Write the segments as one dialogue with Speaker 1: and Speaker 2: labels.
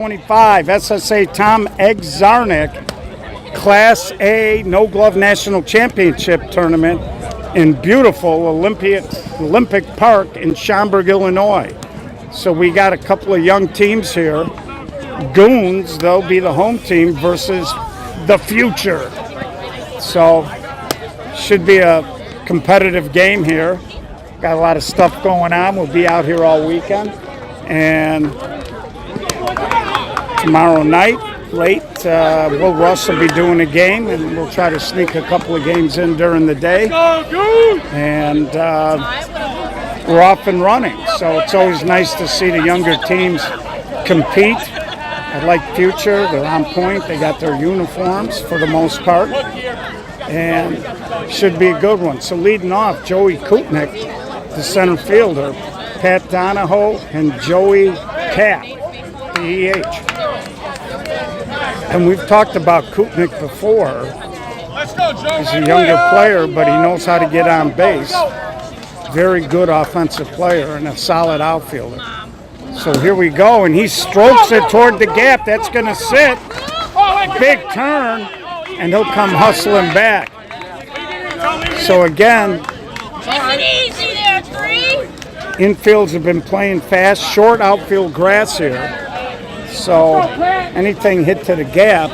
Speaker 1: 25 SSA Tom Czarnik Class A No Glove National Championship Tournament in beautiful Olympic Park in Schaumburg, Illinois. So we got a couple of young teams here. Goons, they'll be the home team versus the future. So should be a competitive game here. Got a lot of stuff going on. We'll be out here all weekend. And tomorrow night, late, Will Russ will be doing a game, and we'll try to sneak a couple of games in during the day. And we're off and running. So it's always nice to see the younger teams compete. I like Future. They're on point. They got their uniforms for the most part. And should be a good one. So leading off, Joey Kutnick, the center fielder, Pat Donahoe, and Joey Cap, the EH. And we've talked about Kutnick before. He's a younger player, but he knows how to get on base. Very good offensive player and a solid outfielder. So here we go, and he strokes it toward the gap. That's going to sit. Big turn, and he'll come hustling back. So again, infields have been playing fast, short outfield grass here. So anything hit to the gap,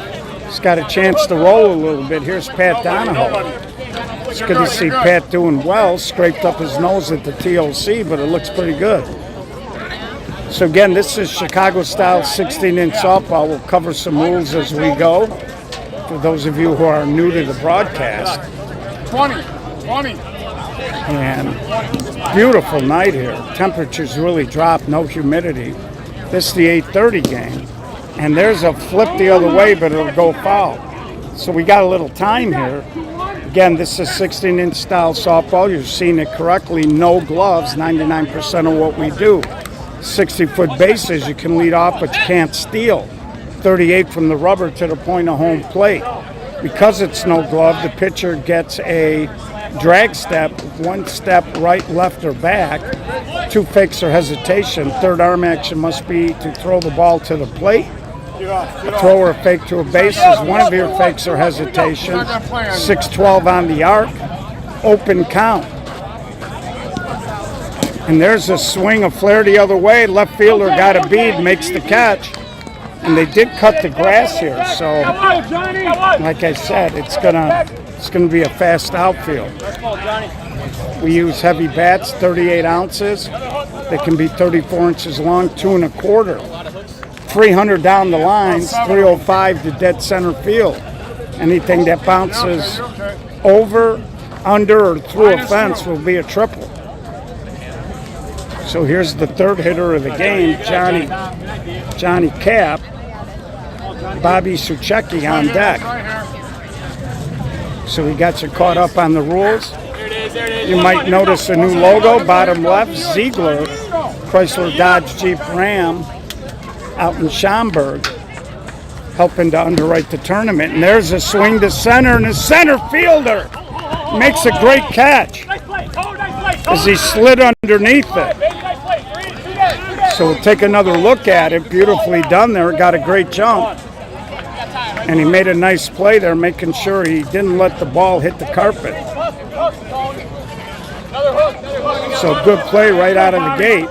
Speaker 1: it's got a chance to roll a little bit. Here's Pat Donahoe. It's good to see Pat doing well. Scraped up his nose at the TOC, but it looks pretty good. So again, this is Chicago-style 16-inch softball. We'll cover some rules as we go. For those of you who are new to the broadcast.
Speaker 2: 20.
Speaker 1: And beautiful night here. Temperatures really dropped, no humidity. This is the 8:30 game. And there's a flip the other way, but it'll go foul. So we got a little time here. Again, this is 16-inch style softball. You're seeing it correctly. No gloves, 99% of what we do. 60-foot bases, you can lead off, but you can't steal. 38 from the rubber to the point of home plate. Because it's no glove, the pitcher gets a drag step, one step right, left, or back, two fakes or hesitation. Third arm action must be to throw the ball to the plate. A throw or a fake to a base is one of your fakes or hesitation. 6-12 on the arc, open count. And there's a swing, a flare the other way. Left fielder got a bead, makes the catch. And they did cut the grass here, so like I said, it's gonna be a fast outfield. We use heavy bats, 38 ounces. They can be 34 inches long, 2 1/4. 300 down the lines, 305 to dead center field. Anything that bounces over, under, or through a fence will be a triple. So here's the third hitter of the game, Johnny Cap, Bobby Suchecki on deck. So we got you caught up on the rules. You might notice a new logo, bottom left, Ziegler, Chrysler Dodge Jeep Ram out in Schaumburg, helping to underwrite the tournament. And there's a swing to center, and the center fielder makes a great catch as he slid underneath it. So we'll take another look at it. Beautifully done there. Got a great jump. And he made a nice play there, making sure he didn't let the ball hit the carpet. So good play right out of the gate.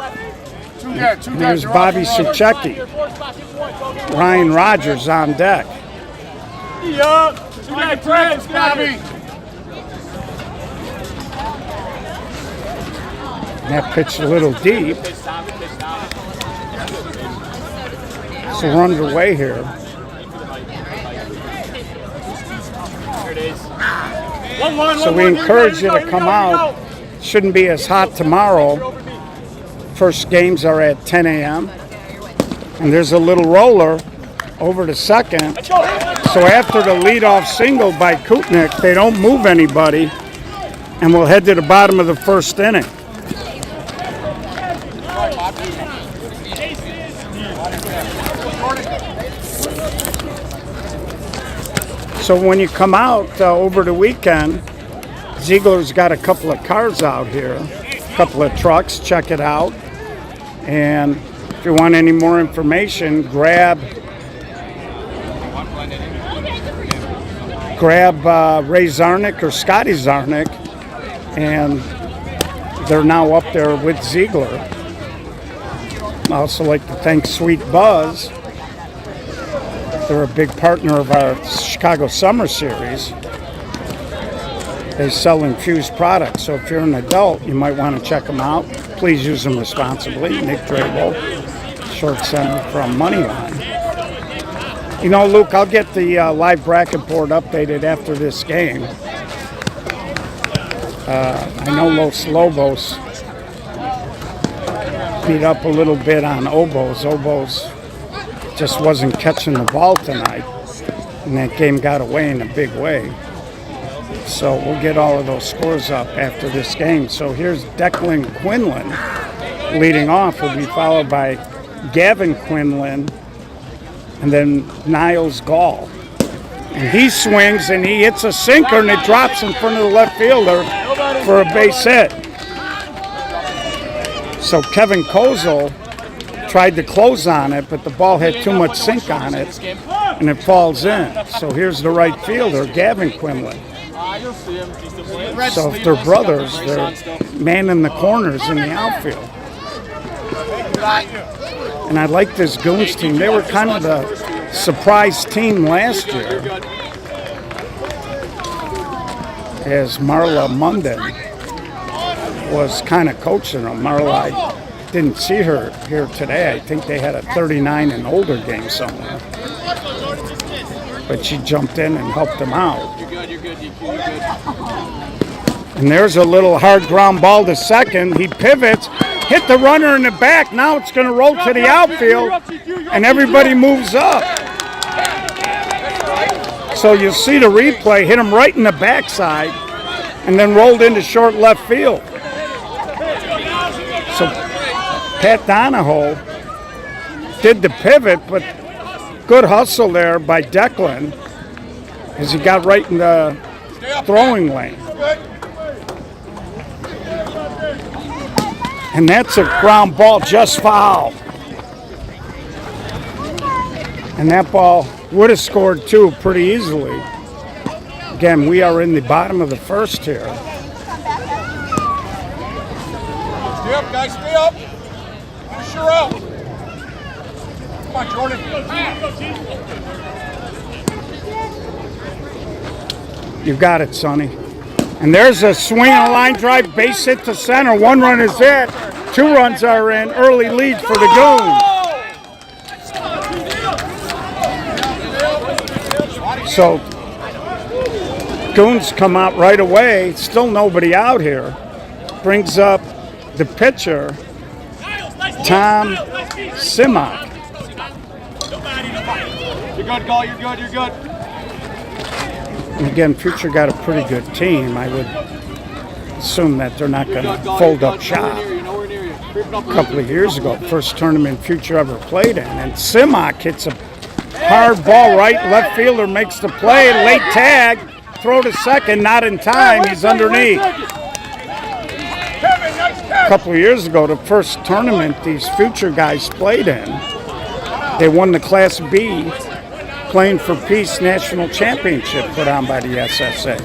Speaker 1: And there's Bobby Suchecki. Ryan Rogers on deck. That pitched a little deep. So we're underway here. So we encourage you to come out. Shouldn't be as hot tomorrow. First games are at 10 a.m. And there's a little roller over to second. So after the leadoff single by Kutnick, they don't move anybody. And we'll head to the bottom of the first inning. So when you come out over the weekend, Ziegler's got a couple of cars out here, a couple of trucks. Check it out. And If you want any more information, grab Ray Czarnik or Scotty Czarnik, and they're now up there with Ziegler. I'd also like to thank Sweet Buzz. They're a big partner of our Chicago Summer Series. They sell infused products, so if you're an adult, you might want to check them out. Please use them responsibly. Nick Drabel, short center from Moneyline. You know, Luke, I'll get the live bracket board updated after this game. I know Los Lobos beat up a little bit on Obos. Obos just wasn't catching the ball tonight, and that game got away in a big way. So we'll get all of those scores up after this game. So here's Declan Quinlan leading off. Will be followed by Gavin Quinlan and then Niles Gall. And he swings and he hits a sinker and it drops in front of the left fielder for a base hit. So Kevin Kozel tried to close on it, but the ball had too much sink on it and it falls in. So here's the right fielder, Gavin Quinlan. So if they're brothers, they're manning the corners in the outfield. And I like this Goons team. They were kind of the surprise team last year, as Marla Munden was kind of coaching them. Marla, I didn't see her here today. I think they had a 39 and older game somewhere. But she jumped in and helped them out. And there's a little hard ground ball to second. He pivots, hit the runner in the back. Now it's going to roll to the outfield, and everybody moves up. So you'll see the replay, hit him right in the backside, and then rolled into short left field. So Pat Donahoe did the pivot, but good hustle there by Declan as he got right in the throwing lane. And that's a ground ball, just foul. And that ball would have scored too pretty easily. Again, we are in the bottom of the first here.
Speaker 2: Stay up, guys, stay up. Finish her out. Come on, Jordan.
Speaker 1: You got it, Sonny. And there's a swing on a line drive, base hit to center. One run is hit. 2 runs are in. Early lead for the Goons. So Goons come out right away. Still nobody out here. Brings up the pitcher, Tom Simak.
Speaker 2: You're good, Gall. You're good. You're good.
Speaker 1: And again, Future got a pretty good team. I would assume that they're not going to fold up shop. A couple of years ago, first tournament Future ever played in. And Simak hits a hard ball right. Left fielder makes the play. Late tag. Throw to second. Not in time. He's underneath. A couple of years ago, the first tournament these Future guys played in, they won the Class B Playing for Peace National Championship put on by the SSA.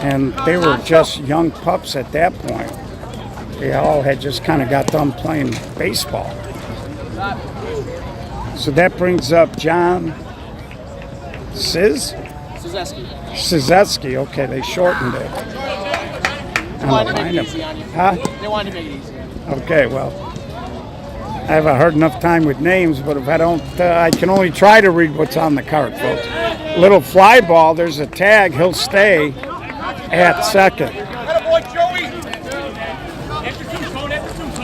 Speaker 1: And they were just young pups at that point. They all had just kind of got done playing baseball. So that brings up John Cizeski. Okay, they shortened it.
Speaker 3: They wanted to make it easy on you.
Speaker 1: Huh?
Speaker 3: They wanted to make it easy.
Speaker 1: Okay, well, I haven't heard enough time with names, but if I don't, I can only try to read what's on the card, folks. Little fly ball, there's a tag, he'll stay at second.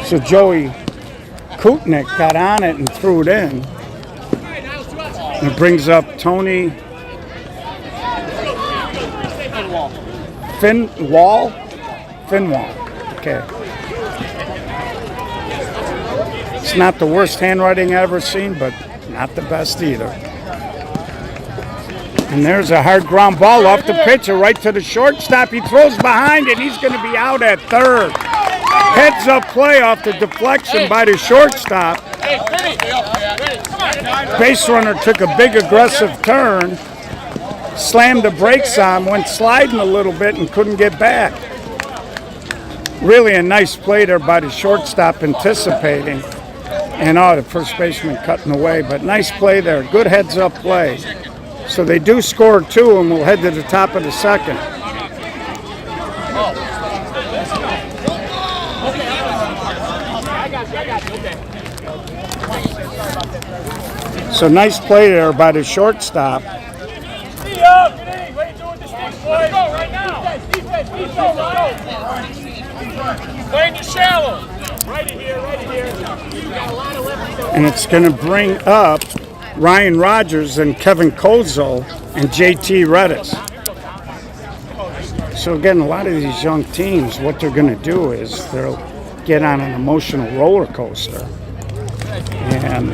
Speaker 1: So Joey Kutnick got on it and threw it in. And it brings up Tony Finwall. Okay. It's not the worst handwriting I've ever seen, but not the best either. And there's a hard ground ball off the pitcher right to the shortstop. He throws behind it. He's going to be out at third. Heads up play off the deflection by the shortstop. Base runner took a big aggressive turn, slammed the brakes on, went sliding a little bit and couldn't get back. Really a nice play there by the shortstop anticipating. And the first baseman cutting away. But nice play there. Good heads-up play. So they do score 2 and we'll head to the top of the second. So nice play there by the shortstop.
Speaker 2: Playing you shallow.
Speaker 1: And it's going to bring up Ryan Rogers and Kevin Kozel and JT Redis. So again, a lot of these young teams, what they're going to do is they'll get on an emotional roller coaster. And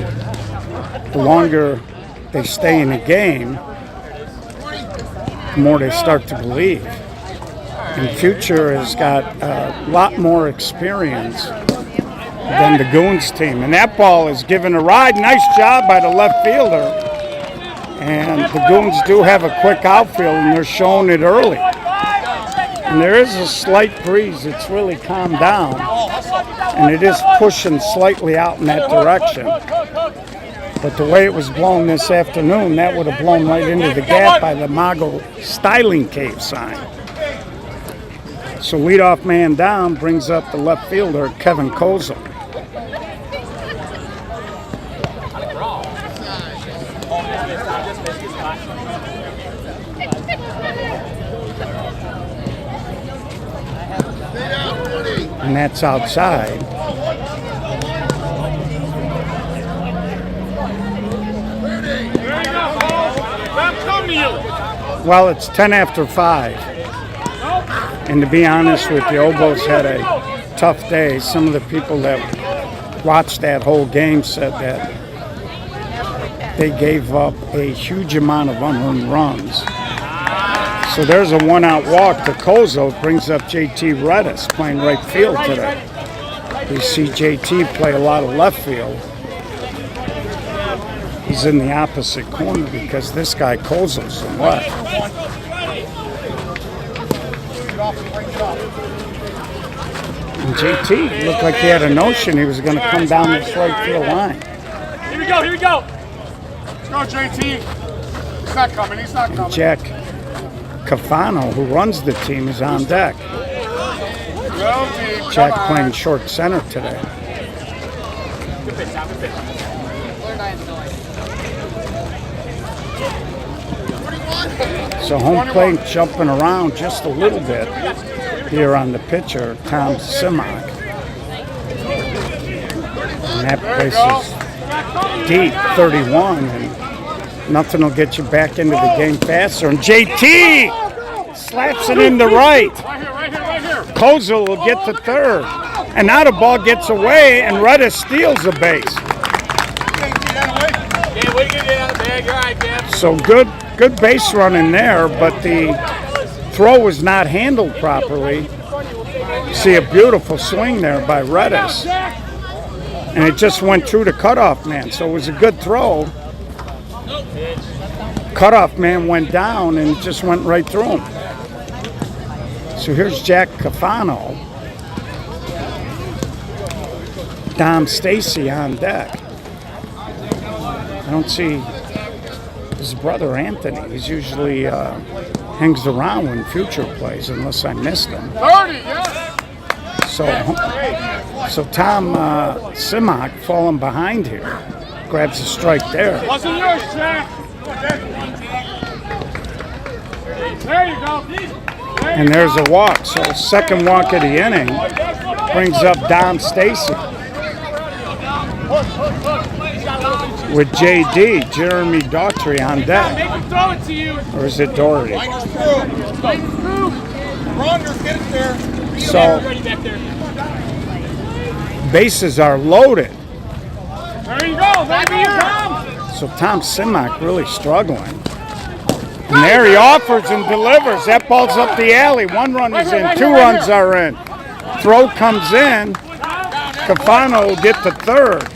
Speaker 1: the longer they stay in the game, the more they start to believe. And Future has got a lot more experience than the Goons team. And that ball is given a ride. Nice job by the left fielder. And the Goons do have a quick outfield, and they're showing it early. And there is a slight breeze. It's really calmed down. And it is pushing slightly out in that direction. But the way it was blown this afternoon, that would have blown right into the gap by the Mago Styling Cave sign. So leadoff man down brings up the left fielder, Kevin Kozel. And that's outside. Well, it's 10 after 5. And to be honest with you, Obo's had a tough day. Some of the people that watched that whole game said that they gave up a huge amount of unearned runs. So there's a one-out walk to Kozo. Brings up JT Redis playing right field today. We see JT play a lot of left field. He's in the opposite corner because this guy Kozo's in left. And JT looked like he had a notion he was going to come down this right field line.
Speaker 2: Here we go, here we go. Let's go, JT. He's not coming, he's not coming.
Speaker 1: And Jack Cafano, who runs the team, is on deck. Jack playing short center today. So home plate jumping around just a little bit here on the pitcher, Tom Simak. And that place is deep, 31, and nothing will get you back into the game faster. And JT slaps it into right. Kozel will get to third. And now the ball gets away, and Redis steals the base. So good base running there, but the throw was not handled properly. See a beautiful swing there by Redis. And it just went through the cutoff man, so it was a good throw. Cutoff man went down and it just went right through him. So here's Jack Cafano. Dom Stacy on deck. I don't see his brother Anthony. He's usually hangs around when Future plays, unless I missed him.
Speaker 2: 30, yes.
Speaker 1: So Tom Simak falling behind here. Grabs a strike there.
Speaker 2: Wasn't yours, Jack. There you go.
Speaker 1: And there's a walk. So second walk of the inning brings up Dom Stacy. With JD, Jeremy Daughtry on deck. Or is it Doherty? So, bases are loaded.
Speaker 2: There you go, baby.
Speaker 1: So Tom Simak really struggling. And there he offers and delivers. That ball's up the alley. One run is in, 2 runs are in. Throw comes in. Cafano will get to third.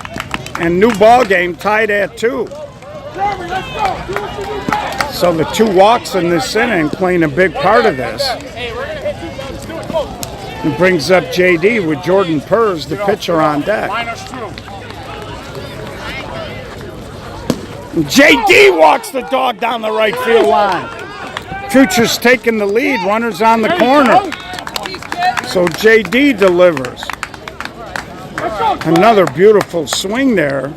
Speaker 1: And new ball game tied at 2. So the 2 walks in this inning playing a big part of this. It brings up JD with Jordan Purz, the pitcher, on deck. JD walks the dog down the right field line. Future's taking the lead. Runners on the corner. So JD delivers. Another beautiful swing there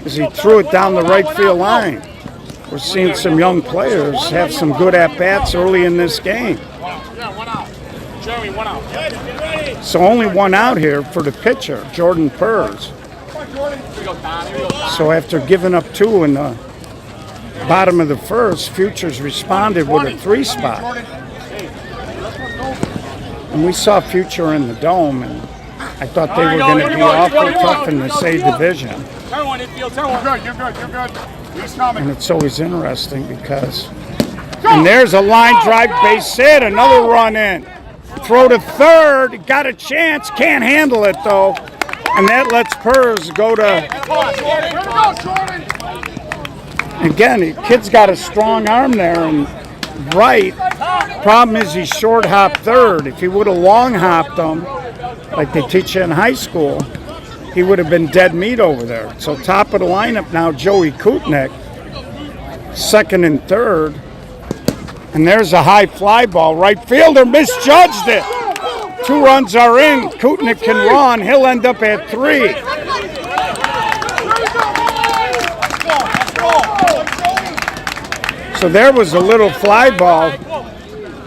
Speaker 1: as he threw it down the right field line. We're seeing some young players have some good at-bats early in this game. So only 1 out here for the pitcher, Jordan Purz. So after giving up 2 in the bottom of the first, Futures responded with a 3 spot. And we saw Future in the Dome, and I thought they were going to be awful tough in this A division.
Speaker 2: You're good.
Speaker 1: And it's always interesting because, and there's a line drive, base hit, another run in. Throw to third, got a chance, can't handle it though. And that lets Purz go to, again, the kid's got a strong arm there and right. Problem is he's short hop third. If he would have long hopped him, like they teach you in high school, he would have been dead meat over there. So top of the lineup now, Joey Kutnick, second and third. And there's a high fly ball. Right fielder misjudged it. 2 runs are in. Kutnick can run. He'll end up at 3. So there was a little fly ball.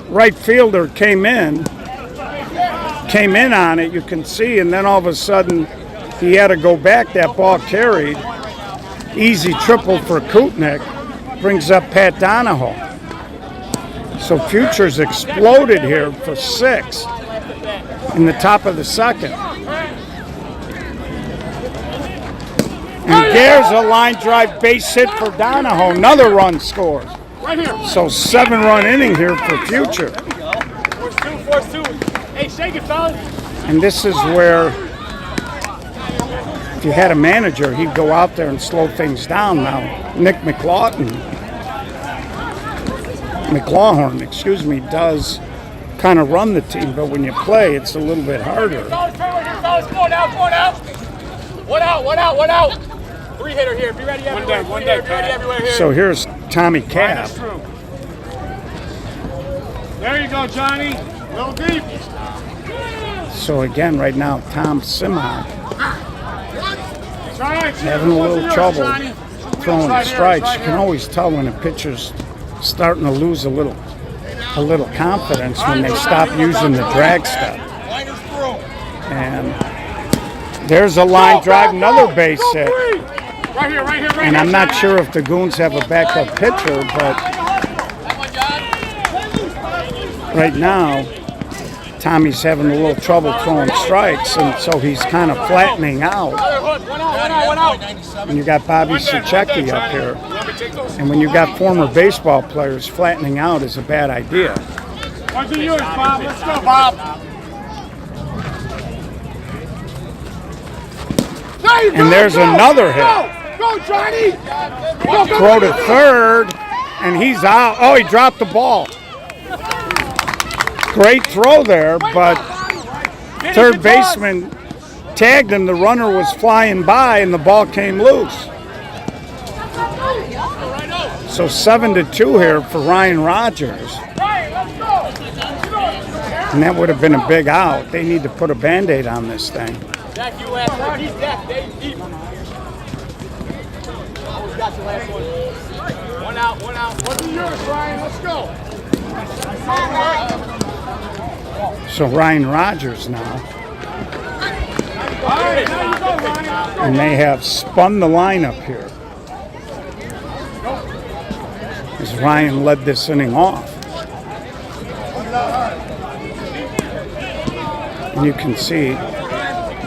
Speaker 1: Right fielder came in on it, you can see, and then all of a sudden he had to go back. That ball carried. Easy triple for Kutnick. Brings up Pat Donahoe. So Futures exploded here for 6 in the top of the second. And there's a line drive base hit for Donahoe. Another run scores. So 7-run inning here for Future.
Speaker 3: Force two. Hey, shake it, fellas.
Speaker 1: And this is where, if you had a manager, he'd go out there and slow things down. Now, Nick McLaughlin, does kind of run the team, but when you play, it's a little bit harder.
Speaker 3: Fellas, come on out. One out. 3-hitter here. Be ready everywhere. One day. Be ready everywhere here.
Speaker 1: So here's Tommy Cap.
Speaker 3: There you go, Johnny. A little deep.
Speaker 1: So again, right now, Tom Simon having a little trouble throwing strikes. You can always tell when a pitcher's starting to lose a little confidence when they stop using the drag step. And there's a line drive, another base hit.
Speaker 3: Right here.
Speaker 1: And I'm not sure if the Goons have a backup pitcher, but right now, Tommy's having a little trouble throwing strikes, and so he's kind of flattening out. And you got Bobby Suchecki up here. And when you got former baseball players, flattening out is a bad idea.
Speaker 3: One's yours, Bob. Let's go, Bob.
Speaker 1: And there's another hit.
Speaker 3: Go, Johnny.
Speaker 1: Throw to third, and he's out. Oh, he dropped the ball. Great throw there, but third baseman tagged him. The runner was flying by, and the ball came loose. So 7-2 here for Ryan Rogers. And that would have been a big out. They need to put a Band-Aid on this thing.
Speaker 3: Jack, you last one. He's Jack. Deep. Always got your last one. One out. What's yours, Ryan? Let's go.
Speaker 1: So Ryan Rogers now. And they have spun the lineup here. As Ryan led this inning off. And you can see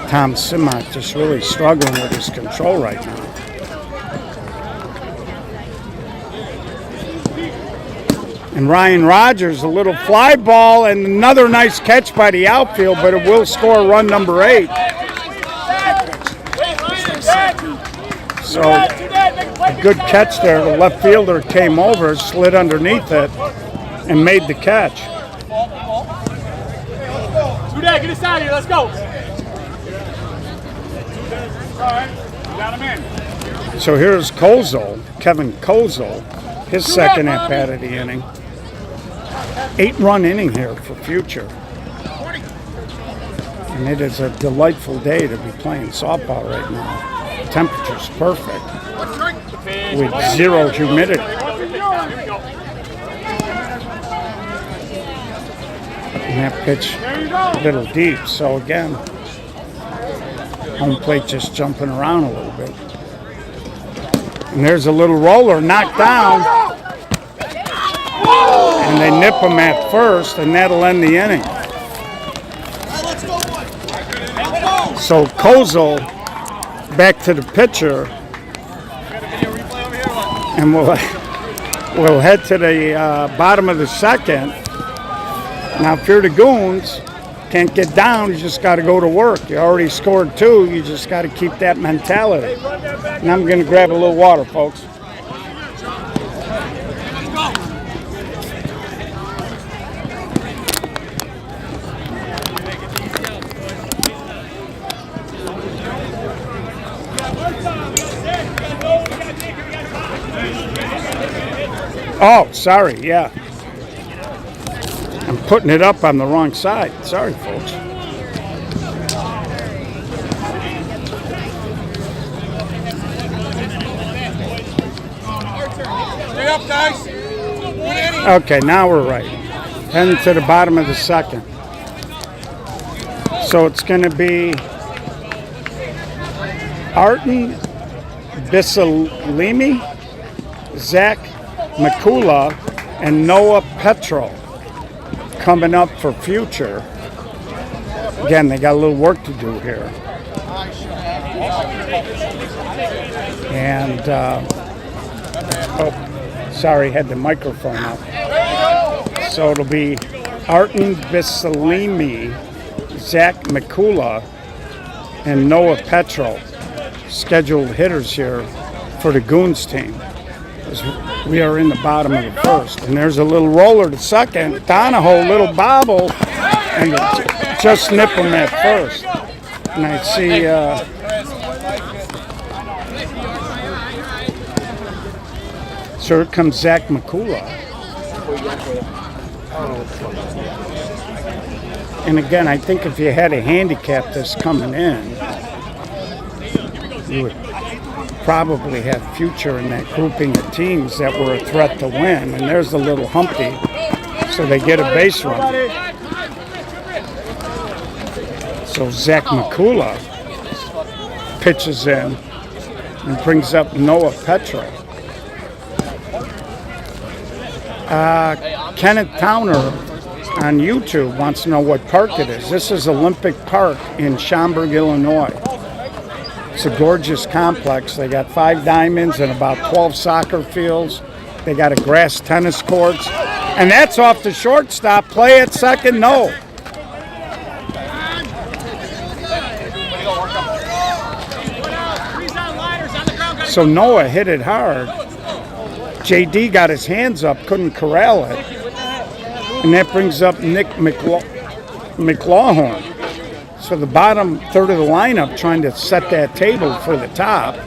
Speaker 1: Tom Simot just really struggling with his control right now. And Ryan Rogers, a little fly ball and another nice catch by the outfield, but it will score run number 8. So a good catch there. The left fielder came over, slid underneath it, and made the catch.
Speaker 3: Get us out of here. Let's go. All right. Got him in.
Speaker 1: So here's Kozel, Kevin Kozel, his second at bat of the inning. 8-run inning here for Future. And it is a delightful day to be playing softball right now. The temperature's perfect with zero humidity. And that pitch a little deep. So again, home plate just jumping around a little bit. And there's a little roller knocked down. And they nip him at first, and that'll end the inning. So Kozel back to the pitcher, and we'll head to the bottom of the second. Now, if you're the Goons, can't get down, you just got to go to work. You already scored 2, you just got to keep that mentality. And I'm going to grab a little water, folks. Oh, sorry, yeah. I'm putting it up on the wrong side. Sorry, folks.
Speaker 2: Stay up, guys.
Speaker 1: Okay, now we're right. Heading to the bottom of the second. So it's going to be Arten Bisalimi, Zach Mikula, and Noah Petrol coming up for Future. Again, they got a little work to do here. And, oh, sorry, had the microphone up. So it'll be Arten Bisalimi, Zach Mikula, and Noah Petrol, scheduled hitters here for the Goons team. We are in the bottom of the first, and there's a little roller to second. Donahoe, little bobble, and just nip him at first. And I see so here comes Zach Mikula. And again, I think if you had a handicap this coming in, you would probably have Future in that grouping of teams that were a threat to win. And there's the little Humpty, so they get a base run. So Zach Mikula pitches in and brings up Noah Petrol. Kenneth Towner on YouTube wants to know what park it is. This is Olympic Park in Schaumburg, Illinois. It's a gorgeous complex. They got 5 diamonds and about 12 soccer fields. They got a grass tennis courts. And that's off the shortstop. Play at second, no. So Noah hit it hard. JD got his hands up, couldn't corral it. And that brings up Nick McLaughlin. So the bottom third of the lineup trying to set that table for the top.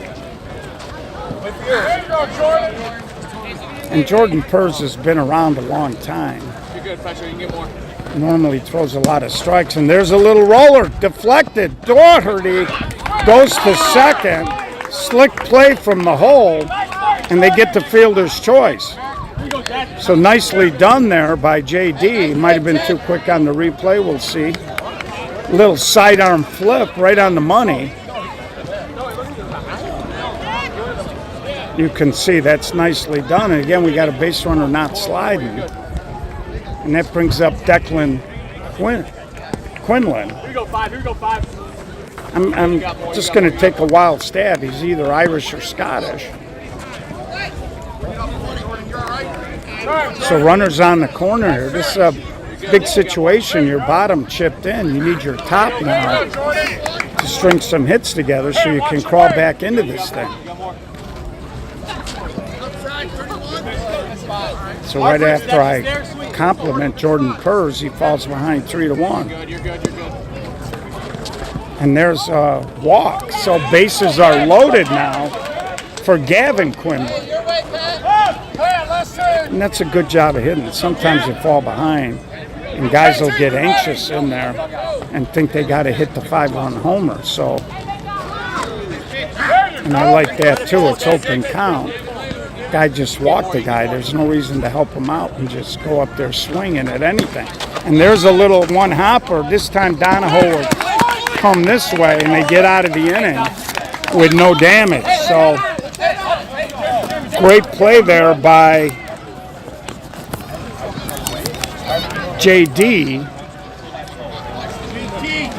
Speaker 1: And Jordan Purz has been around a long time. Normally throws a lot of strikes. And there's a little roller, deflected. Doherty goes to second. Slick play from the hole. And they get the fielder's choice. So nicely done there by JD. Might have been too quick on the replay. We'll see. Little sidearm flip right on the money. You can see that's nicely done. And again, we got a base runner not sliding. And that brings up Declan Quinlan.
Speaker 3: Here we go, 5. Here we go, 5.
Speaker 1: I'm just going to take a wild stab. He's either Irish or Scottish. So runners on the corner here. This is a big situation. Your bottom chipped in. You need your top now to string some hits together so you can crawl back into this thing. So right after I compliment Jordan Purrs, he falls behind 3-1.
Speaker 3: You're good.
Speaker 1: And there's a walk. So bases are loaded now for Gavin Quimby. And that's a good job of hitting. Sometimes you fall behind, and guys will get anxious in there and think they got to hit the 5-run homer. So, and I like that too. It's open count. Guy just walked the guy. There's no reason to help him out and just go up there swinging at anything. And there's a little one hopper. This time Donahoe will come this way, and they get out of the inning with no damage. So great play there by JD.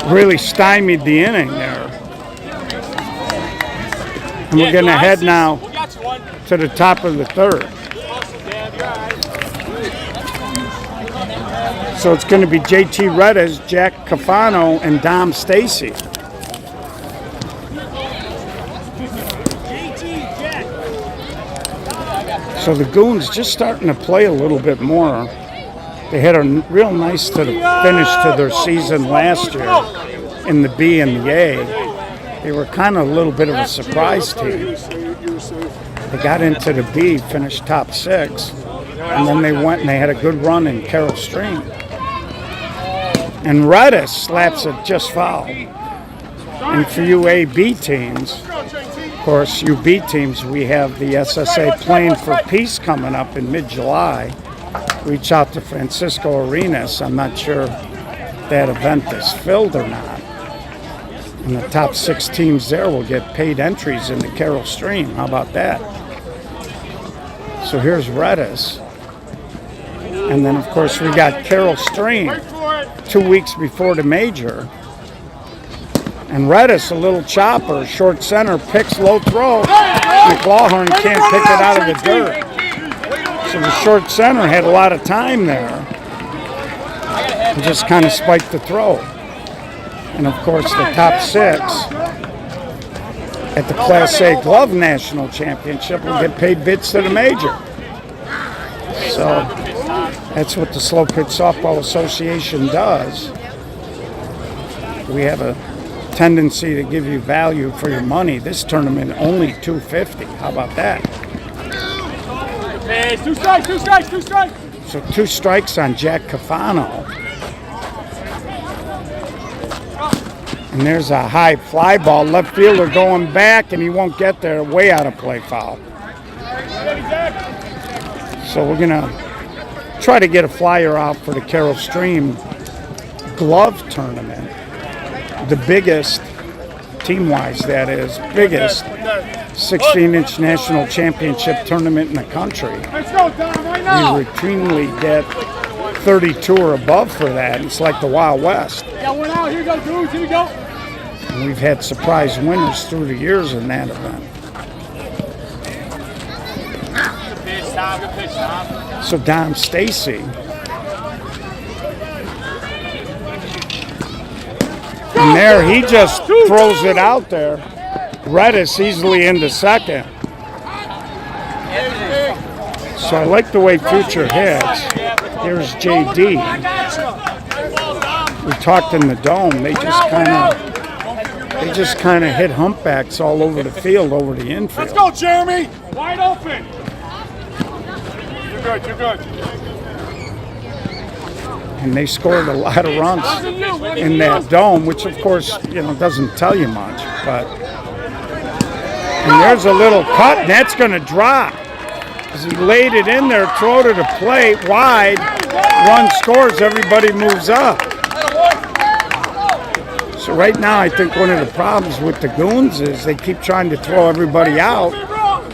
Speaker 1: Really stymied the inning there. And we're going to head now to the top of the third. So it's going to be JT Reddas, Jack Cafano, and Dom Stacy. So the Goons just starting to play a little bit more. They had a real nice finish to their season last year in the B and the A. They were kind of a little bit of a surprise team. They got into the B, finished top 6, and then they went and they had a good run in Carroll Stream. And Reddas slaps it just foul. And for you A-B teams, of course, you B teams, we have the SSA Playing for Peace coming up in mid-July. Reach out to Francisco Arenas. I'm not sure if that event is filled or not. And the top 6 teams there will get paid entries into Carroll Stream. How about that? So here's Reddas. And then, of course, we got Carroll Stream 2 weeks before the major. And Reddas, a little chopper, short center, picks low throw. McLaughlin can't pick it out of the dirt. So the short center had a lot of time there. And just kind of spiked the throw. And of course the top 6 at the Class A Glove National Championship will get paid bids to the major. So that's what the Slow Pitch Softball Association does. We have a tendency to give you value for your money. This tournament only $250. How about that?
Speaker 3: Hey, 2 strikes.
Speaker 1: So 2 strikes on Jack Cafano. And there's a high fly ball. Left fielder going back, and he won't get there. Way out of play foul. So we're going to try to get a flyer out for the Carroll Stream Glove Tournament. The biggest, team-wise that is, biggest 16-inch national championship tournament in the country.
Speaker 3: Let's go, Dom, right now.
Speaker 1: We routinely get 32 or above for that. It's like the Wild West.
Speaker 3: Got one out. Here we go, Goons. Here we go.
Speaker 1: And we've had surprise winners through the years in that event.
Speaker 3: Good pitch, Tom.
Speaker 1: So Dom Stacy. And there he just throws it out there. Reddas easily into second. So I like the way Future hits. Here's JD. We talked in the Dome. They just kind of hit humpbacks all over the field, over the infield.
Speaker 3: Let's go, Jeremy. Wide open. You're good.
Speaker 1: And they scored a lot of runs in that Dome, which of course, doesn't tell you much. But and there's a little cut, and that's going to drop. As he laid it in there, throw to the plate, wide, run scores, everybody moves up. So right now, I think one of the problems with the Goons is they keep trying to throw everybody out,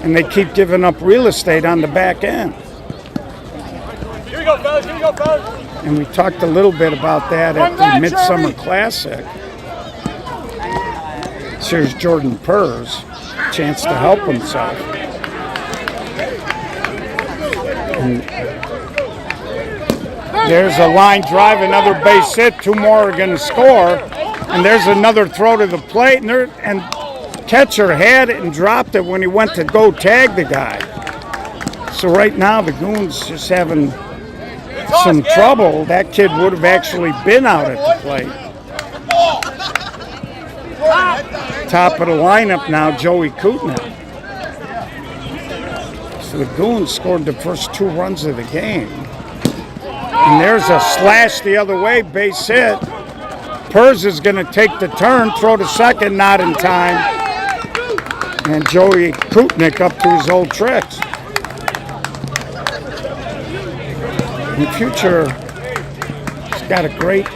Speaker 1: and they keep giving up real estate on the back end.
Speaker 3: Here we go, fellas.
Speaker 1: And we talked a little bit about that at the Midsummer Classic. So here's Jordan Purrs, chance to help himself. And there's a line drive, another base hit, 2 more are going to score. And there's another throw to the plate, and catcher had it and dropped it when he went to go tag the guy. So right now the Goons just having some trouble. That kid would have actually been out at the plate. Top of the lineup now, Joey Kutner. So the Goons scored the first 2 runs of the game. And there's a slash the other way, base hit. Pers is going to take the turn, throw to second, not in time. And Joey Kutnick up to his old tricks. In the future, he's got a great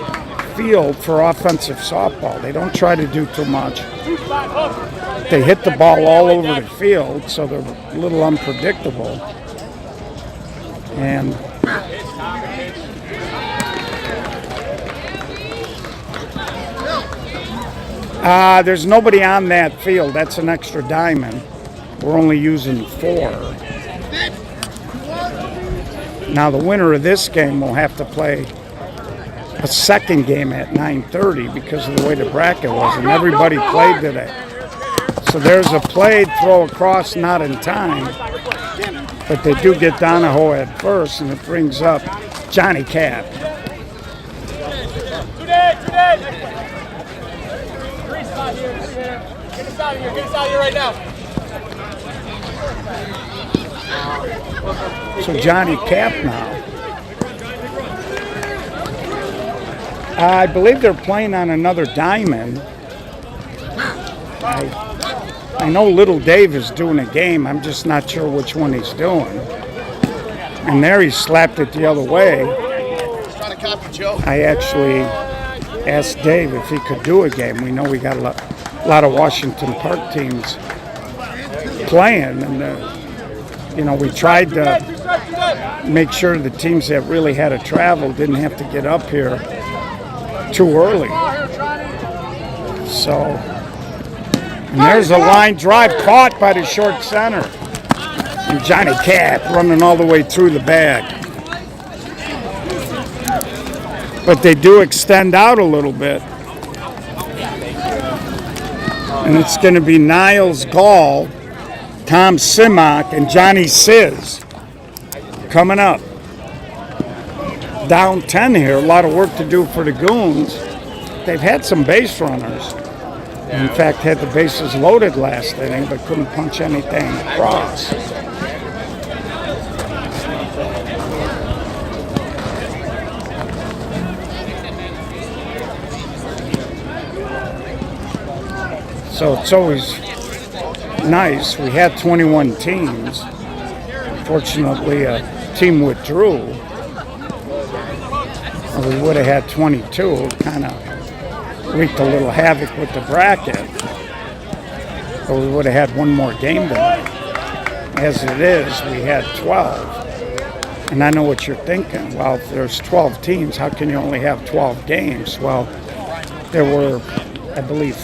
Speaker 1: feel for offensive softball. They don't try to do too much. They hit the ball all over the field, so they're a little unpredictable. And there's nobody on that field. That's an extra diamond. We're only using 4. Now the winner of this game will have to play a second game at 9:30 because of the way the bracket was, and everybody played today. So there's a played throw across, not in time, but they do get Donahoe at first, and it brings up Johnny Cap.
Speaker 3: Get us out of here right now.
Speaker 1: So Johnny Cap now. I believe they're playing on another diamond. I know Little Dave is doing a game. I'm just not sure which one he's doing. And there he slapped it the other way. I actually asked Dave if he could do a game. We know we got a lot of Washington Park teams playing, and we tried to make sure the teams that really had to travel didn't have to get up here too early. So, and there's a line drive caught by the short center, and Johnny Cap running all the way through the bag. But they do extend out a little bit. And it's going to be Niles Gall, Tom Simak, and Johnny Sizz coming up. Down 10 here, a lot of work to do for the Goons. They've had some base runners. In fact, had the bases loaded last inning, but couldn't punch anything across. So it's always nice. We had 21 teams. Fortunately, a team withdrew. Or we would have had 22. It kind of wreaked a little havoc with the bracket. But we would have had one more game tonight. As it is, we had 12. And I know what you're thinking. Well, if there's 12 teams, how can you only have 12 games? Well, there were, I believe,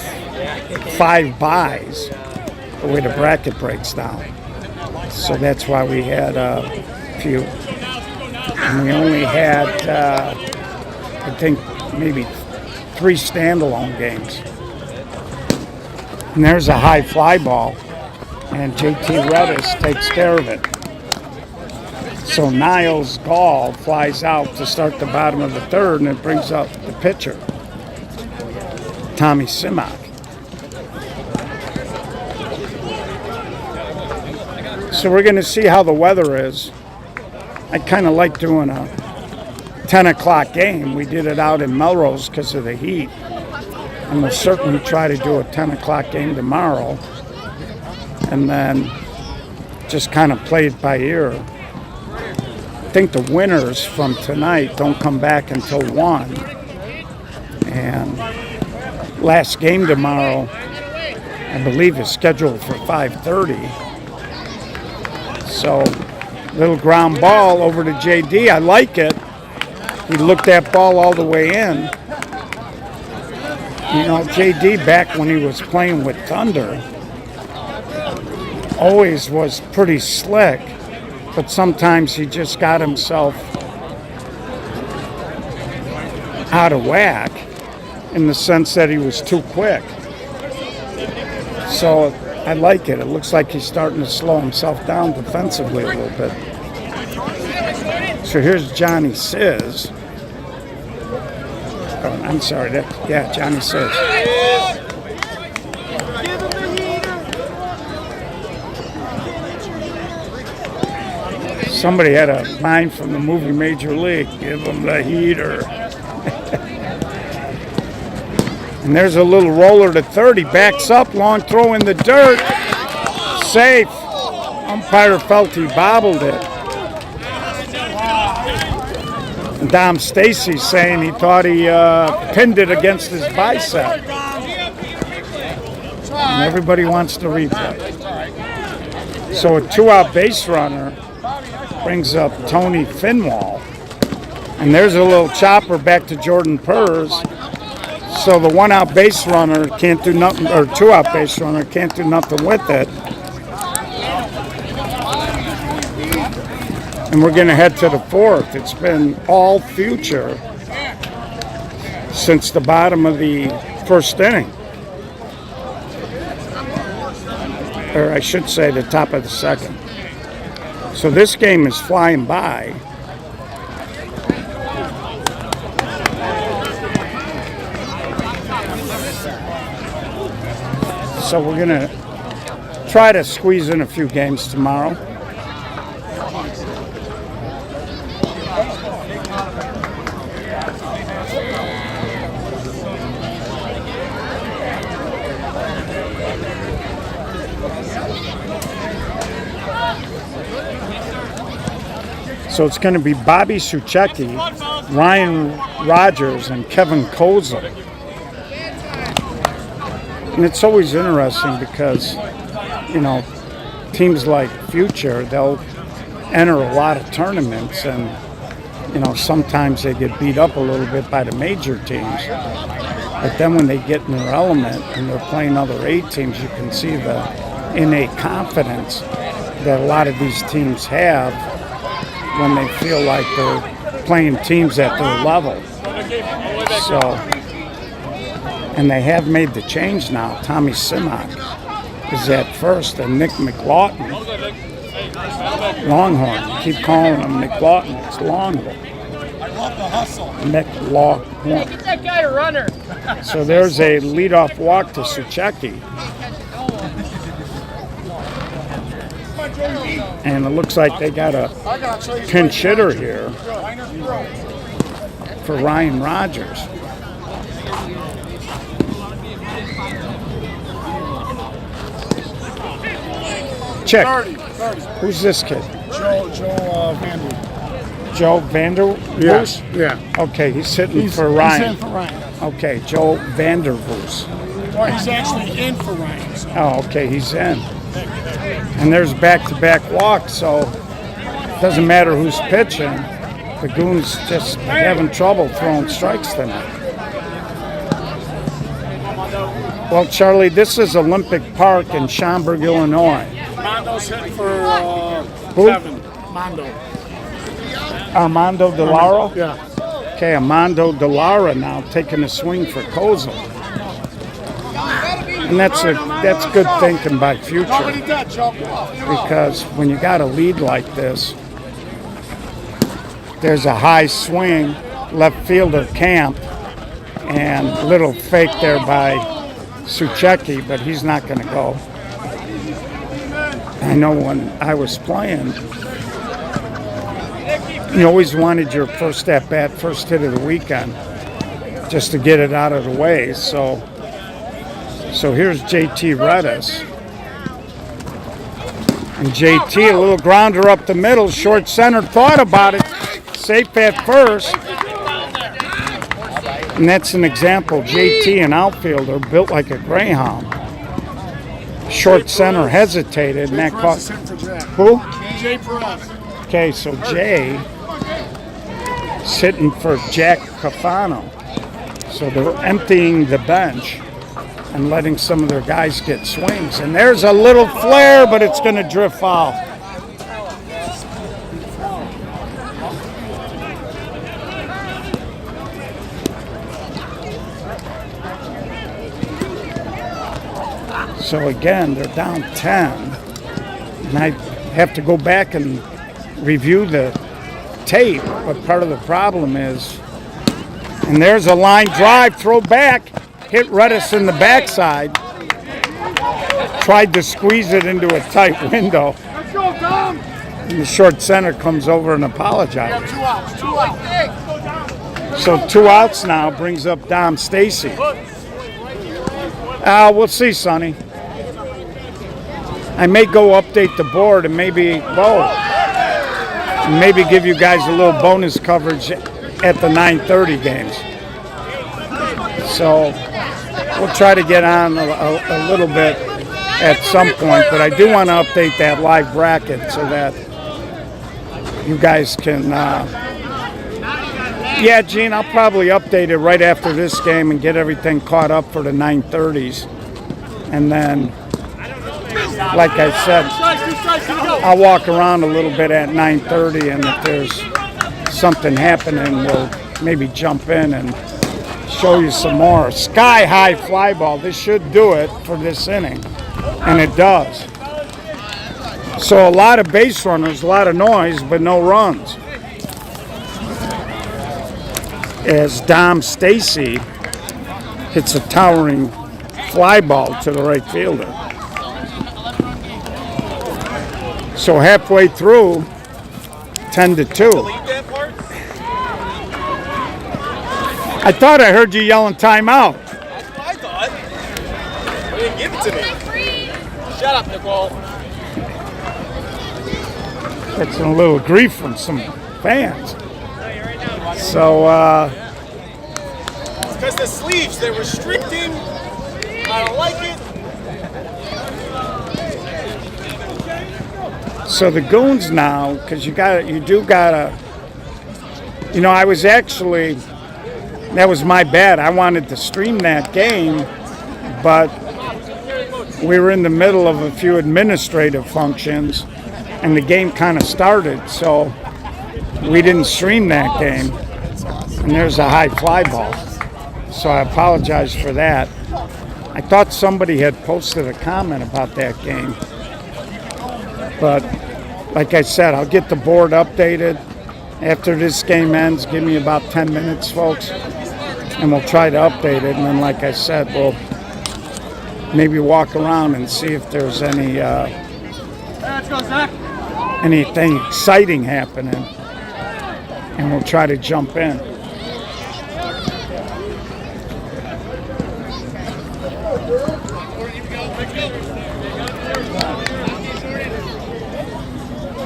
Speaker 1: 5 buys the way the bracket breaks down. So that's why we had a few. And we only had, I think, maybe 3 standalone games. And there's a high fly ball, and JT Redis takes care of it. So Niles Gall flies out to start the bottom of the 3rd, and it brings up the pitcher, Tommy Simak. So we're going to see how the weather is. I kind of like doing a 10 o'clock game. We did it out in Melrose because of the heat. And we'll certainly try to do a 10 o'clock game tomorrow. And then just kind of play it by ear. I think the winners from tonight don't come back until 1. And last game tomorrow, I believe, is scheduled for 5:30. So, little ground ball over to JD. I like it. He looked that ball all the way in. You know, JD, back when he was playing with Thunder, always was pretty slick, but sometimes he just got himself out of whack in the sense that he was too quick. So I like it. It looks like he's starting to slow himself down defensively a little bit. So here's Johnny Sizz. Oh, I'm sorry. Yeah, Johnny Sizz. Somebody had a line from the movie Major League. Give him the heater. And there's a little roller to third. He backs up, long throw in the dirt. Safe. Umpire felt he bobbled it. And Dom Stacy's saying he thought he pinned it against his bicep. And everybody wants to replay. So a 2-out base runner brings up Tony Finwall. And there's a little chopper back to Jordan Purrs. So the 1-out base runner can't do nothing, or 2-out base runner can't do nothing with it. And we're going to head to the 4th. It's been all future since the bottom of the 1st inning. Or I should say the top of the 2nd. So this game is flying by. So we're going to try to squeeze in a few games tomorrow. So it's going to be Bobby Suchecki, Ryan Rogers, and Kevin Kozel. And it's always interesting because, you know, teams like Future, they'll enter a lot of tournaments and, you know, sometimes they get beat up a little bit by the major teams. But then when they get in their element and they're playing other A teams, you can see the innate confidence that a lot of these teams have when they feel like they're playing teams at their level. So, and they have made the change now. Tommy Simak is at first, and Nick McLaughlin, Longhorn. Keep calling him McLaughlin. It's Longhorn.
Speaker 2: I love the hustle.
Speaker 1: McLaughlin.
Speaker 3: Get that guy a runner.
Speaker 1: So there's a leadoff walk to Suchecki. And it looks like they got a pinch hitter here for Ryan Rogers. Check.
Speaker 2: 30.
Speaker 1: Who's this kid?
Speaker 2: Joe Vander.
Speaker 1: Joe Vandervoos?
Speaker 2: Yeah.
Speaker 1: Okay, he's hitting for Ryan.
Speaker 2: He's in for Ryan.
Speaker 1: Okay, Joe Vandervoos.
Speaker 2: Or he's actually in for Ryan. So.
Speaker 1: Oh, okay, he's in. And there's back-to-back walks, so it doesn't matter who's pitching. The Goons just having trouble throwing strikes tonight. Well, Charlie, this is Olympic Park in Schaumburg, Illinois.
Speaker 2: Mondo's hitting for
Speaker 1: Who?
Speaker 2: Kevin. Mondo.
Speaker 1: Armando DeLauro?
Speaker 2: Yeah.
Speaker 1: Okay, Armando DeLauro now taking a swing for Kozel. And that's good thinking by Future. Because when you got a lead like this, there's a high swing, left fielder Camp, and little fake there by Suchecki, but he's not going to go. I know when I was playing, you always wanted your first at-bat, first hit of the weekend, just to get it out of the way. So here's JT Redis. And JT, a little grounder up the middle, short center, thought about it, safe at first. And that's an example. JT, an outfielder, built like a greyhound. Short center hesitated, and that caught. Who?
Speaker 2: Jay Perez.
Speaker 1: Okay, so Jay sitting for Jack Cafano. So they're emptying the bench and letting some of their guys get swings. And there's a little flare, but it's going to drift foul. So again, they're down 10. And I have to go back and review the tape. But part of the problem is, and there's a line drive, throw back, hit Redis in the backside. Tried to squeeze it into a tight window.
Speaker 2: Let's go, Tom.
Speaker 1: And the short center comes over and apologizes.
Speaker 2: 2 outs, 2 outs.
Speaker 1: So 2 outs now brings up Dom Stacy. We'll see, Sonny. I may go update the board and maybe give you guys a little bonus coverage at the 9:30 games. So we'll try to get on a little bit at some point, but I do want to update that live bracket so that you guys can. Yeah, Gene, I'll probably update it right after this game and get everything caught up for the 9:30s, and then, like I said, I'll walk around a little bit at 9:30, and if there's something happening, we'll maybe jump in and show you some more. Sky high fly ball. This should do it for this inning, and it does. So a lot of base runners, a lot of noise, but no runs. As Dom Stacy hits a towering fly ball to the right fielder. So halfway through, 10-2. I thought I heard you yelling timeout.
Speaker 3: That's what I thought. You didn't give it to me. Shut up, Nicole.
Speaker 1: That's a little grief from some fans. So,
Speaker 3: It's because the sleeves, they're restricting. I don't like it.
Speaker 1: so the Goons now, because you do gotta, I was actually, that was my bad. I wanted to stream that game, but we were in the middle of a few administrative functions, and the game kind of started, so we didn't stream that game. And there's a high fly ball. So I apologize for that. I thought somebody had posted a comment about that game. But like I said, I'll get the board updated after this game ends. Give me about 10 minutes, folks, and we'll try to update it. And then, like I said, we'll maybe walk around and see if there's anything exciting happening. And we'll try to jump in.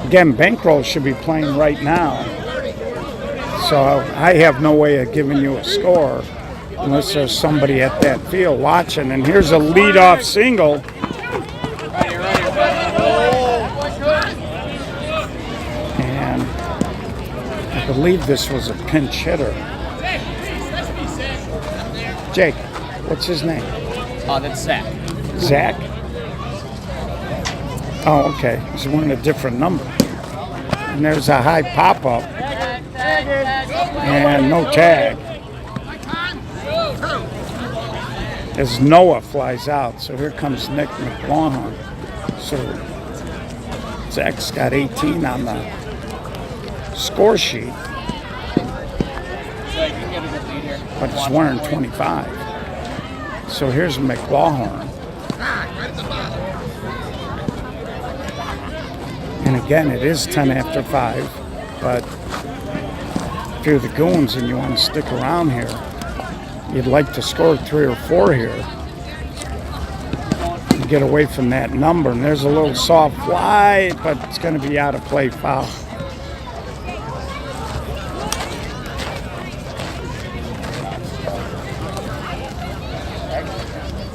Speaker 1: Again, Bankroll should be playing right now. So I have no way of giving you a score unless there's somebody at that field watching. And here's a leadoff single. And I believe this was a pinch hitter. Jake, what's his name?
Speaker 3: That's Zach.
Speaker 1: Zach? Oh, okay. He's wearing a different number. And there's a high pop-up. And no tag. As Noah flies out. So here comes Nick McLaughlin. So Zach's got 18 on the score sheet. But he's wearing 25. So here's McLaughlin. And again, it is 10 after 5, but if you're the Goons and you want to stick around here, you'd like to score 3 or 4 here and get away from that number. And there's a little soft fly, but it's going to be out of play foul.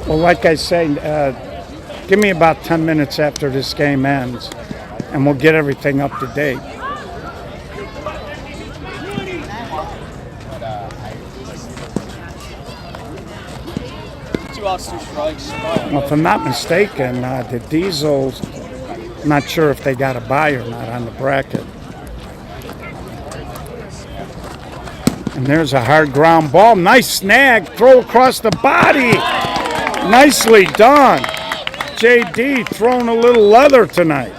Speaker 1: Well, like I say, give me about 10 minutes after this game ends, and we'll get everything up to date.
Speaker 3: Two outs, 2 strikes.
Speaker 1: Well, if I'm not mistaken, the Diesels, I'm not sure if they got a bye or not on the bracket. And there's a hard ground ball. Nice snag. Throw across the body. Nicely done. J.D. throwing a little leather tonight.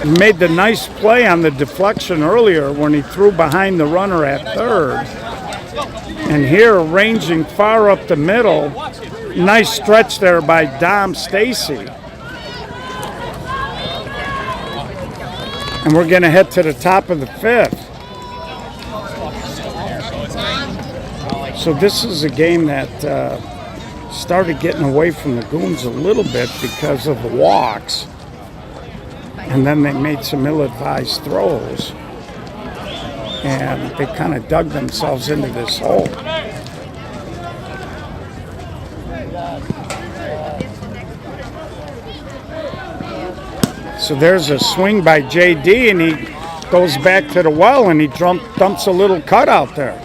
Speaker 1: He made the nice play on the deflection earlier when he threw behind the runner at third. And here, ranging far up the middle, nice stretch there by Dom Stacy. And we're going to head to the top of the fifth. So this is a game that started getting away from the Goons a little bit because of the walks. And then they made some ill-advised throws. And they kind of dug themselves into this hole. So there's a swing by J.D. and he goes back to the well and he dumps a little cut out there.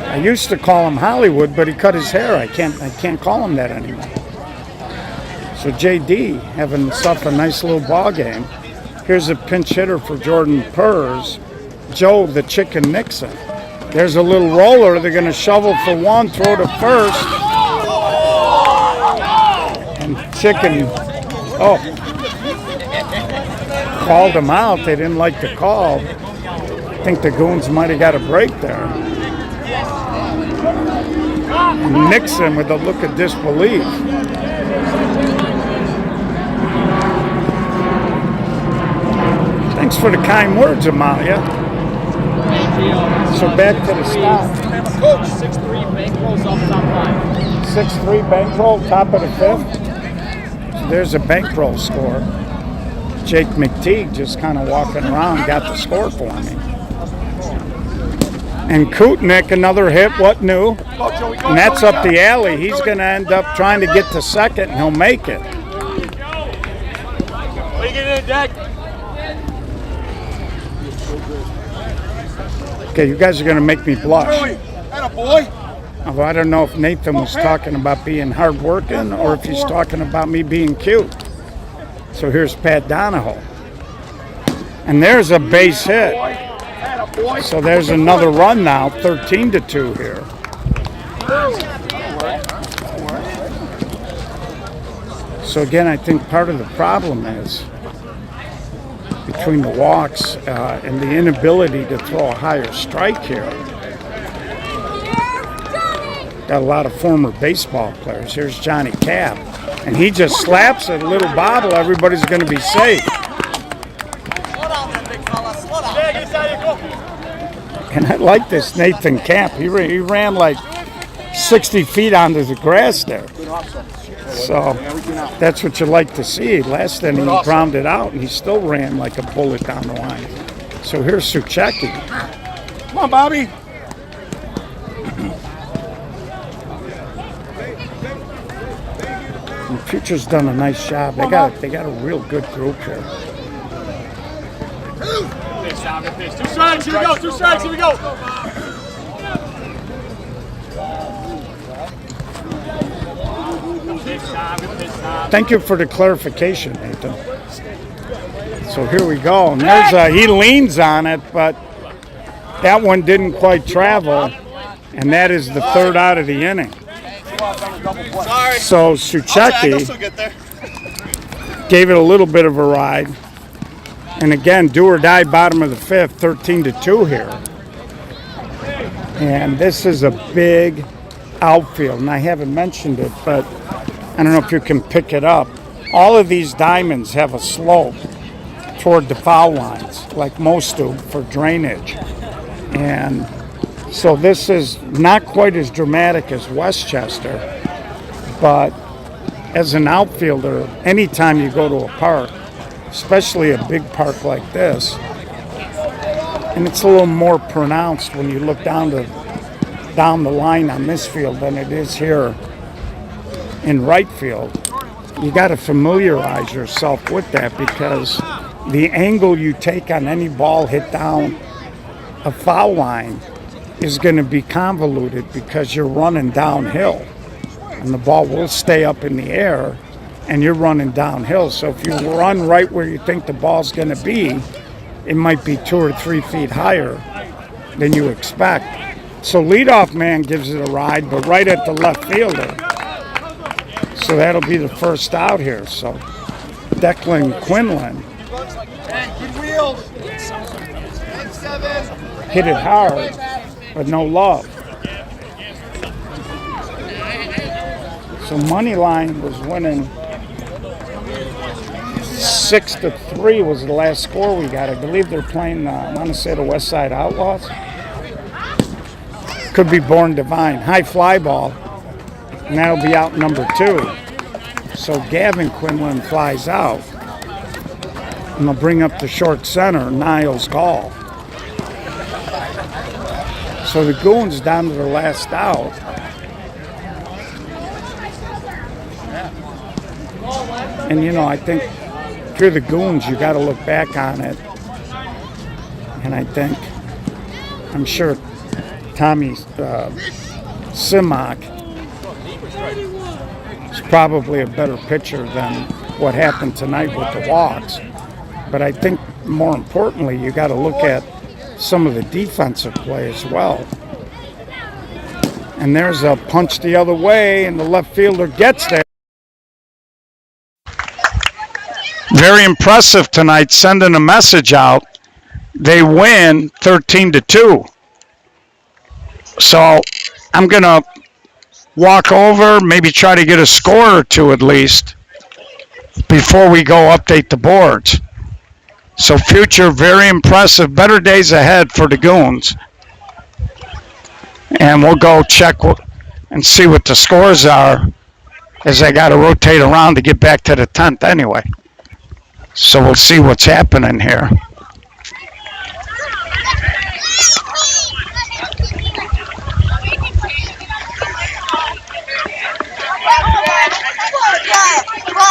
Speaker 1: I used to call him Hollywood, but he cut his hair. I can't call him that anymore. So J.D. having himself a nice little ball game. Here's a pinch hitter for Jordan Purrs. Joe the Chicken Nixon. There's a little roller. They're going to shovel for one, throw to first. And Chicken, called him out. They didn't like the call. I think the Goons might have got a break there. And Nixon with a look of disbelief. Thanks for the kind words, Amalia. So back to the stop.
Speaker 3: 6-3 bankrolls off top line.
Speaker 1: 6-3 bankroll, top of the fifth. So there's a bankroll score. Jake McTeague just kind of walking around, got the score for me. And Kutnick, another hit, what new? And that's up the alley. He's going to end up trying to get to second, and he'll make it. Okay, you guys are going to make me blush. Although I don't know if Nathan was talking about being hardworking or if he's talking about me being cute. So here's Pat Donahoe. And there's a base hit. So there's another run now, 13-2 here. So again, I think part of the problem is between the walks and the inability to throw a higher strike here. Got a lot of former baseball players. Here's Johnny Cap. And he just slaps it, a little bobble, everybody's going to be safe. And I like this Nathan Camp. He ran like 60 feet onto the grass there. So that's what you like to see. Last inning he grounded out and he still ran like a bullet down the line. So here's Suchecki.
Speaker 2: Come on, Bobby.
Speaker 1: And Future's done a nice job. They got a real good group here.
Speaker 3: Two strikes, here we go, 2 strikes, here we go.
Speaker 1: Thank you for the clarification, Nathan. So here we go. And there's he leans on it, but that one didn't quite travel. And that is the third out of the inning. So Suchecki gave it a little bit of a ride. And again, do or die bottom of the fifth, 13-2 here. And this is a big outfield. And I haven't mentioned it, but I don't know if you can pick it up. All of these diamonds have a slope toward the foul lines, like most do for drainage. And so this is not quite as dramatic as Westchester, but as an outfielder, anytime you go to a park, especially a big park like this, and it's a little more pronounced when you look down the line on this field than it is here in right field. You got to familiarize yourself with that because the angle you take on any ball hit down a foul line is going to be convoluted because you're running downhill and the ball will stay up in the air and you're running downhill. So if you run right where you think the ball's going to be, it might be 2 or 3 feet higher than you expect. So leadoff man gives it a ride, but right at the left fielder. So that'll be the first out here. So Declan Quinlan hit it hard, but no love. So Moneyline was winning 6-3 was the last score we got. I believe they're playing, I want to say the West Side Outlaws. Could be Born Divine. High fly ball, and that'll be out number 2. So Gavin Quinlan flies out, and they'll bring up the short center, Niles Gall. So the Goons down to their last out. And you know, I think if you're the Goons, you got to look back on it. And I think, I'm sure Tommy Simak is probably a better pitcher than what happened tonight with the walks. But I think more importantly, you got to look at some of the defensive play as well. And there's a punch the other way, and the left fielder gets there. Very impressive tonight, sending a message out. They win 13-2. So I'm going to walk over, maybe try to get a score or two at least before we go update the boards. So future, very impressive. Better days ahead for the Goons. And we'll go check and see what the scores are, as I got to rotate around to get back to the 10th anyway. So we'll see what's happening here.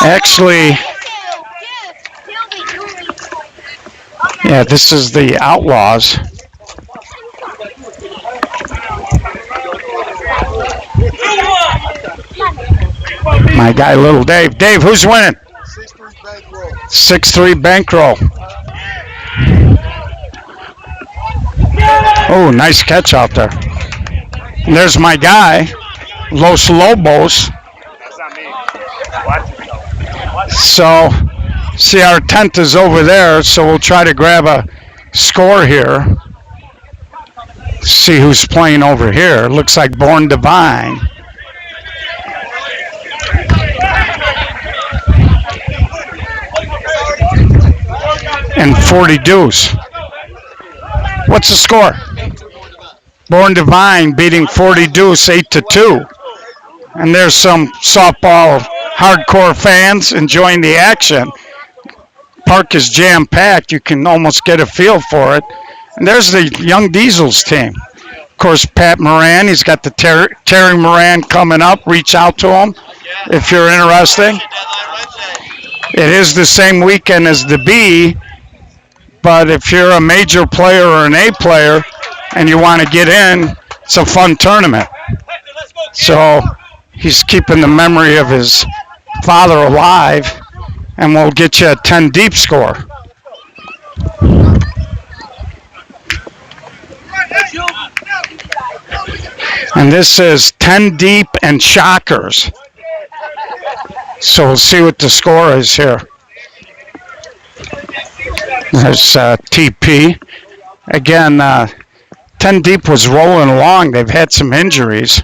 Speaker 1: Actually, yeah, this is the Outlaws. My guy, Little Dave. Dave, who's winning? 6-3 bankroll. Oh, nice catch out there. And there's my guy, Los Lobos. So, see, our 10th is over there, so we'll try to grab a score here. See who's playing over here. Looks like Born Divine. And 40 Deuce. What's the score? Born Divine beating 40 Deuce 8-2. And there's some softball hardcore fans enjoying the action. Park is jam-packed. You can almost get a feel for it. And there's the Young Diesels team. Of course, Pat Moran, he's got the Terry Moran coming up. Reach out to him if you're interested. It is the same weekend as the B, but if you're a major player or an A player and you want to get in, it's a fun tournament. So he's keeping the memory of his father alive, and we'll get you a 10 deep score. And this is 10 deep and shockers. So we'll see what the score is here. There's TP. Again, 10 deep was rolling along. They've had some injuries,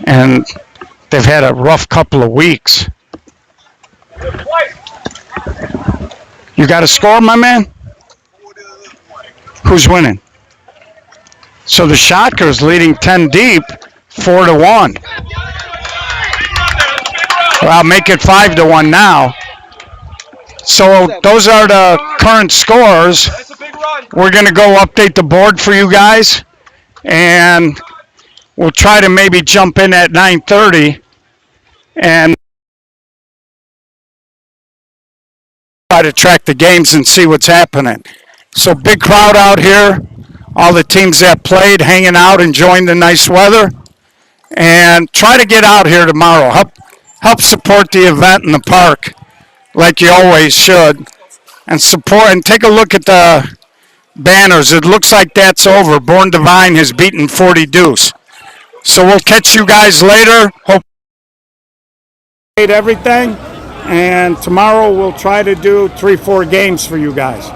Speaker 1: and they've had a rough couple of weeks. You got a score, my man? Who's winning? So the Shockers leading 10 deep, 4-1. Well, I'll make it 5-1 now. So those are the current scores. We're going to go update the board for you guys, and we'll try to maybe jump in at 9:30 and try to track the games and see what's happening. So big crowd out here. All the teams that played hanging out, enjoying the nice weather. And try to get out here tomorrow. Help support the event in the park like you always should. And support and take a look at the banners. It looks like that's over. Born Divine has beaten 40 Deuce. So we'll catch you guys later. Hope everything. And tomorrow we'll try to do 3-4 games for you guys.